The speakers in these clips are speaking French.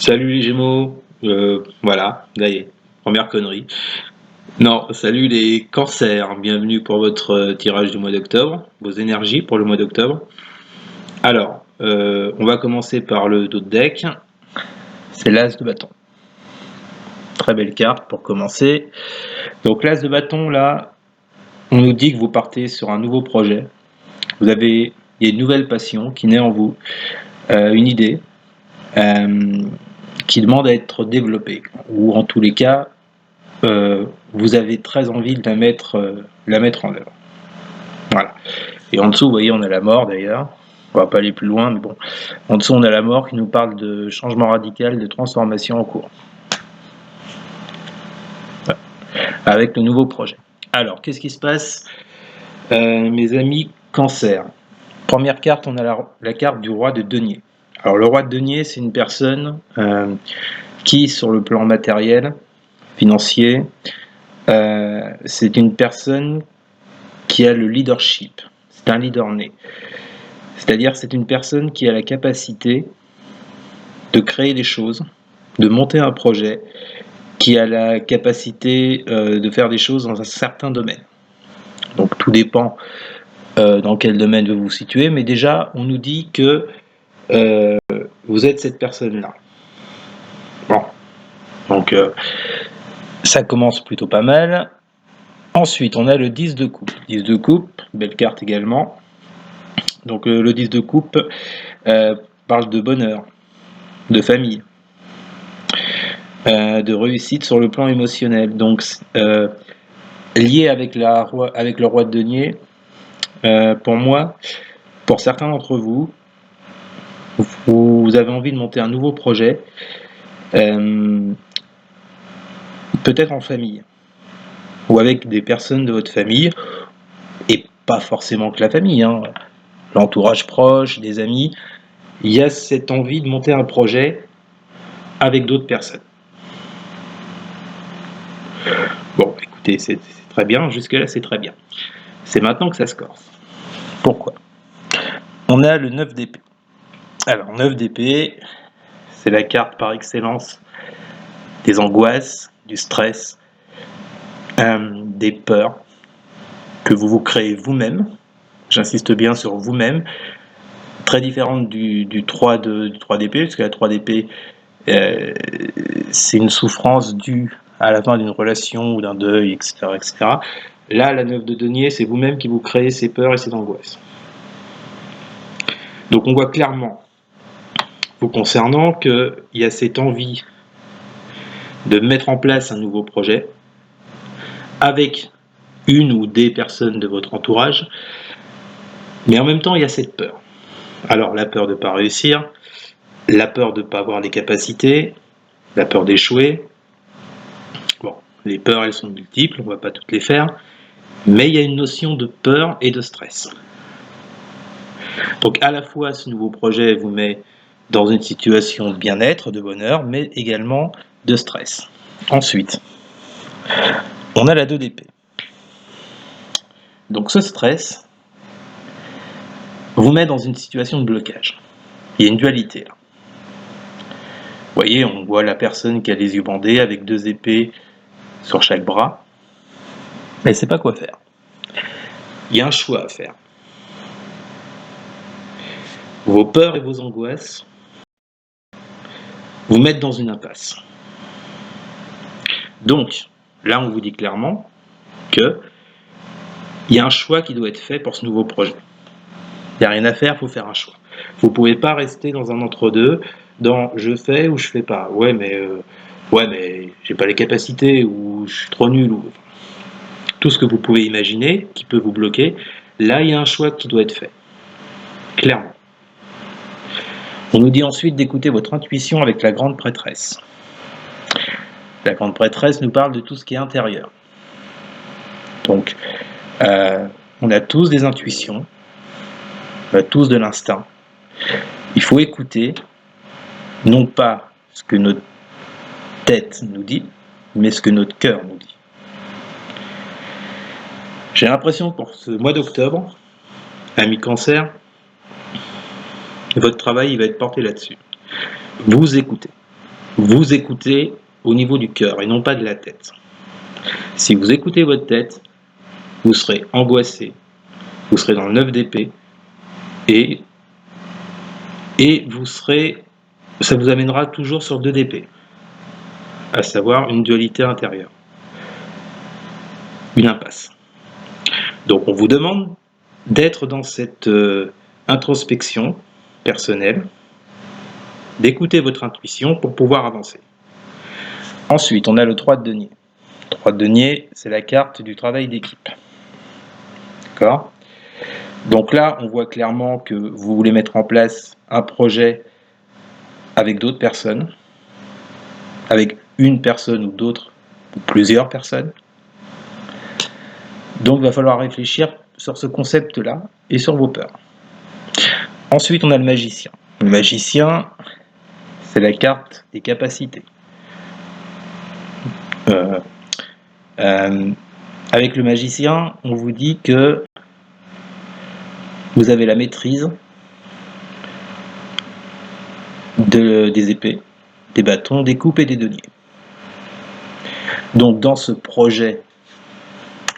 Salut les Gémeaux, voilà, ça y est, première connerie. Non, salut les Cancers, bienvenue pour votre tirage du mois d'octobre, vos énergies pour le mois d'octobre. Alors, on va commencer par le dos de deck, c'est l'As de bâton. Très belle carte pour commencer. Donc l'As de bâton, là, on nous dit que vous partez sur un nouveau projet. Il y a une nouvelle passion qui naît en vous, une idée. Qui demande à être développée, ou en tous les cas, vous avez très envie de la mettre en œuvre. Voilà. Et en dessous, vous voyez, on a la mort d'ailleurs. On va pas aller plus loin, mais bon. En dessous, on a la mort qui nous parle de changement radical, de transformation en cours. Voilà. Avec le nouveau projet. Alors, qu'est-ce qui se passe, mes amis Cancer? Première carte, on a la carte du roi de denier. Alors, le roi de denier, c'est une personne qui, sur le plan matériel, financier, c'est une personne qui a le leadership. C'est un leader né. C'est-à-dire c'est une personne qui a la capacité de créer des choses, de monter un projet, qui a la capacité de faire des choses dans un certain domaine. Donc tout dépend dans quel domaine vous vous situez, mais déjà on nous dit que vous êtes cette personne-là. Bon, donc ça commence plutôt pas mal. Ensuite, on a le 10 de coupe. 10 de coupe, belle carte également. Donc le 10 de coupe parle de bonheur, de famille, de réussite sur le plan émotionnel. Donc lié avec le roi de denier, pour moi, pour certains d'entre vous, vous avez envie de monter un nouveau projet, peut-être en famille, ou avec des personnes de votre famille, et pas forcément que la famille, hein, l'entourage proche, des amis. Il y a cette envie de monter un projet avec d'autres personnes. Bon, écoutez, c'est très bien, jusque-là c'est très bien. C'est maintenant que ça se corse. Pourquoi? On a le 9 d'épée. Alors, 9 d'épée, c'est la carte par excellence des angoisses, du stress, des peurs que vous vous créez vous-même. J'insiste bien sur vous-même. Très différente du 3 d'épée, parce que la 3 d'épée, c'est une souffrance due à la fin d'une relation ou d'un deuil, etc., etc. Là, la 9 de denier, c'est vous-même qui vous créez ces peurs et ces angoisses. Donc on voit clairement, vous concernant, qu'il y a cette envie de mettre en place un nouveau projet avec une ou des personnes de votre entourage, mais en même temps, il y a cette peur. Alors, la peur de ne pas réussir, la peur de ne pas avoir les capacités, la peur d'échouer. Bon, les peurs, elles sont multiples, on ne va pas toutes les faire, mais il y a une notion de peur et de stress. Donc, à la fois, ce nouveau projet vous met dans une situation de bien-être, de bonheur, mais également de stress. Ensuite, on a la 2 d'épée. Donc, ce stress vous met dans une situation de blocage. Il y a une dualité là. Vous voyez, on voit la personne qui a les yeux bandés avec 2 épées sur chaque bras, mais elle ne sait pas quoi faire. Il y a un choix à faire. Vos peurs et vos angoisses vous mettent dans une impasse. Donc, là, on vous dit clairement qu'il y a un choix qui doit être fait pour ce nouveau projet. Il n'y a rien à faire, il faut faire un choix. Vous ne pouvez pas rester dans un entre-deux, dans je fais ou je fais pas. Ouais, mais j'ai pas les capacités, ou je suis trop nul, ou tout ce que vous pouvez imaginer qui peut vous bloquer. Là, il y a un choix qui doit être fait. Clairement. On nous dit ensuite d'écouter votre intuition avec la grande prêtresse. La grande prêtresse nous parle de tout ce qui est intérieur. Donc, on a tous des intuitions, on a tous de l'instinct. Il faut écouter, non pas ce que notre tête nous dit, mais ce que notre cœur nous dit. J'ai l'impression que pour ce mois d'octobre, amis Cancer, votre travail il va être porté là-dessus. Vous écoutez. vous écoutez au niveau du cœur et non pas de la tête. Si vous écoutez votre tête, vous serez angoissé, vous serez dans le 9 d'épée et ça vous amènera toujours sur 2 d'épée, à savoir une dualité intérieure, une impasse. Donc on vous demande d'être dans cette introspection personnelle, d'écouter votre intuition pour pouvoir avancer. Ensuite, on a le 3 de denier. Le 3 de denier, c'est la carte du travail d'équipe. D'accord ? Donc là, on voit clairement que vous voulez mettre en place un projet avec d'autres personnes, avec une personne ou d'autres, ou plusieurs personnes. Donc il va falloir réfléchir sur ce concept-là et sur vos peurs. Ensuite, on a le magicien. Le magicien, c'est la carte des capacités. Avec le magicien, on vous dit que vous avez la maîtrise des épées, des bâtons, des coupes et des deniers. Donc dans ce projet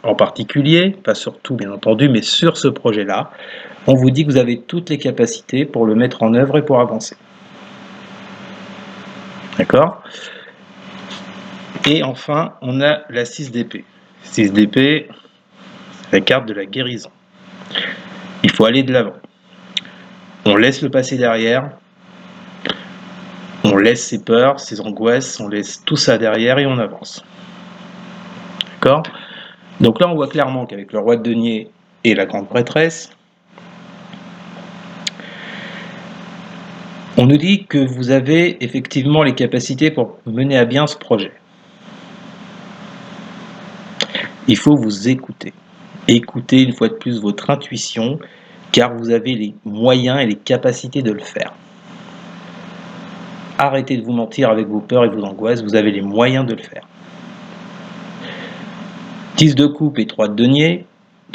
en particulier, pas sur tout bien entendu, mais sur ce projet-là, on vous dit que vous avez toutes les capacités pour le mettre en œuvre et pour avancer. D'accord ? Et enfin, on a la 6 d'épée. 6 d'épée, c'est la carte de la guérison. Il faut aller de l'avant. On laisse le passé derrière, on laisse ses peurs, ses angoisses, on laisse tout ça derrière et on avance. D'accord ? Donc là, on voit clairement qu'avec le roi de denier et la grande prêtresse, on nous dit que vous avez effectivement les capacités pour mener à bien ce projet. Il faut vous écouter. Écoutez une fois de plus votre intuition, car vous avez les moyens et les capacités de le faire. Arrêtez de vous mentir avec vos peurs et vos angoisses, vous avez les moyens de le faire. 10 de coupe et 3 de denier,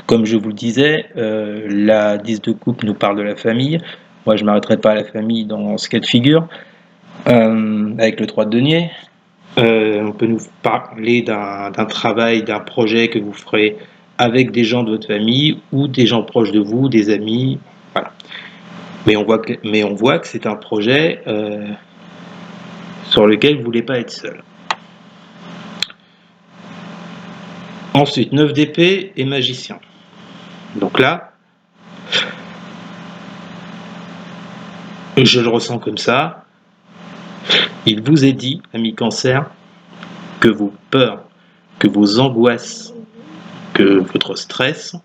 comme je vous le disais, la 10 de coupe nous parle de la famille. Moi, je ne m'arrêterai pas à la famille dans ce cas de figure. Avec le 3 de denier, on peut nous parler d'un travail, d'un projet que vous ferez avec des gens de votre famille ou des gens proches de vous, des amis. Voilà. Mais on voit que c'est un projet sur lequel vous ne voulez pas être seul. Ensuite, 9 d'épée et magicien. Donc là, je le ressens comme ça. Il vous est dit, ami Cancer, que vos peurs, que vos angoisses, que votre stress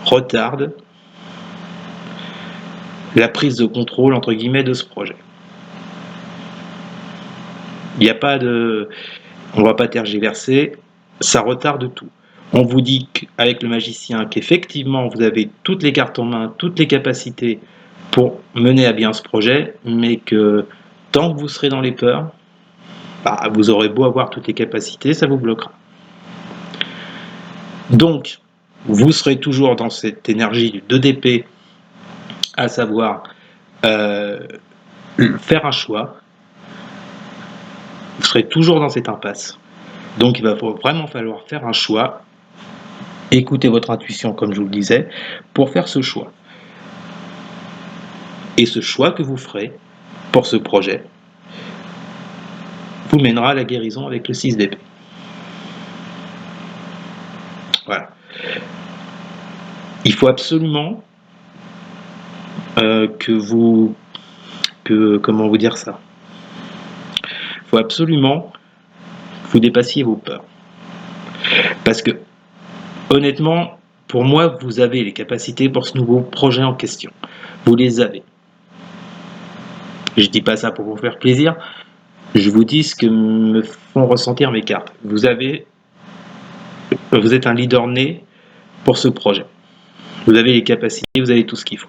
retardent la prise de contrôle, entre guillemets, de ce projet. Il n'y a pas de... On ne va pas tergiverser, ça retarde tout. On vous dit qu'avec le magicien qu'effectivement vous avez toutes les cartes en main, toutes les capacités pour mener à bien ce projet, mais que tant que vous serez dans les peurs, vous aurez beau avoir toutes les capacités, ça vous bloquera. Donc, vous serez toujours dans cette énergie du 2 d'épée, à savoir faire un choix. Vous serez toujours dans cette impasse. Donc, il va vraiment falloir faire un choix. Écoutez votre intuition, comme je vous le disais, pour faire ce choix. Et ce choix que vous ferez pour ce projet vous mènera à la guérison avec le 6 d'épée. Voilà. Il faut absolument comment vous dire ça ? Il faut absolument que vous dépassiez vos peurs. Parce que, honnêtement, pour moi, vous avez les capacités pour ce nouveau projet en question. Vous les avez. Je ne dis pas ça pour vous faire plaisir. Je vous dis ce que me font ressentir mes cartes. Vous êtes un leader né pour ce projet. Vous avez les capacités, vous avez tout ce qu'il faut.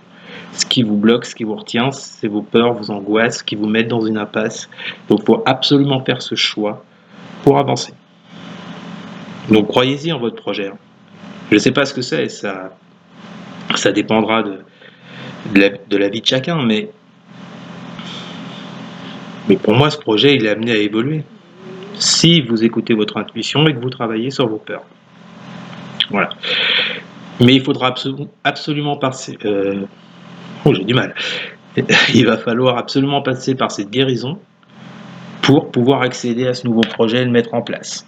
Ce qui vous bloque, ce qui vous retient, c'est vos peurs, vos angoisses qui vous mettent dans une impasse. Donc il faut absolument faire ce choix pour avancer. Donc croyez-y en votre projet. Je ne sais pas ce que c'est, ça dépendra de la vie de chacun, mais Mais pour moi, ce projet, il est amené à évoluer. Si vous écoutez votre intuition et que vous travaillez sur vos peurs. Voilà. Mais il faudra absolument passer... Oh, j'ai du mal. Il va falloir absolument passer par cette guérison pour pouvoir accéder à ce nouveau projet et le mettre en place.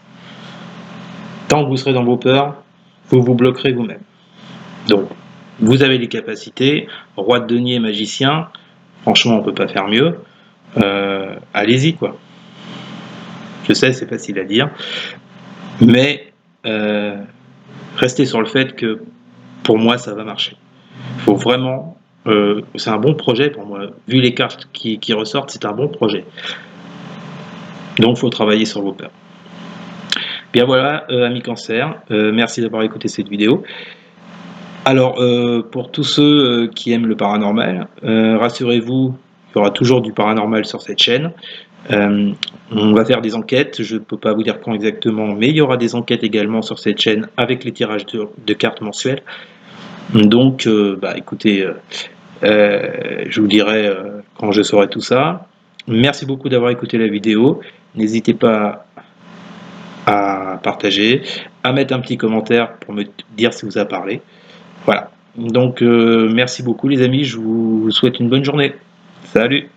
Tant que vous serez dans vos peurs, vous vous bloquerez vous-même. Donc, vous avez les capacités, roi de denier, magicien, franchement, on peut pas faire mieux. Allez-y, quoi. Je sais, c'est facile à dire, mais restez sur le fait que pour moi, ça va marcher. Il faut vraiment... c'est un bon projet pour moi. Vu les cartes qui ressortent, c'est un bon projet. Donc, il faut travailler sur vos peurs. Bien voilà, amis cancer, merci d'avoir écouté cette vidéo. Alors, pour tous ceux qui aiment le paranormal, rassurez-vous, il y aura toujours du paranormal sur cette chaîne. On va faire des enquêtes, je ne peux pas vous dire quand exactement, mais il y aura des enquêtes également sur cette chaîne avec les tirages de cartes mensuels. Donc, écoutez, je vous dirai quand je saurai tout ça. Merci beaucoup d'avoir écouté la vidéo. N'hésitez pas à partager, à mettre un petit commentaire pour me dire si vous a parlé. Voilà. Donc, merci beaucoup les amis, je vous souhaite une bonne journée. Salut!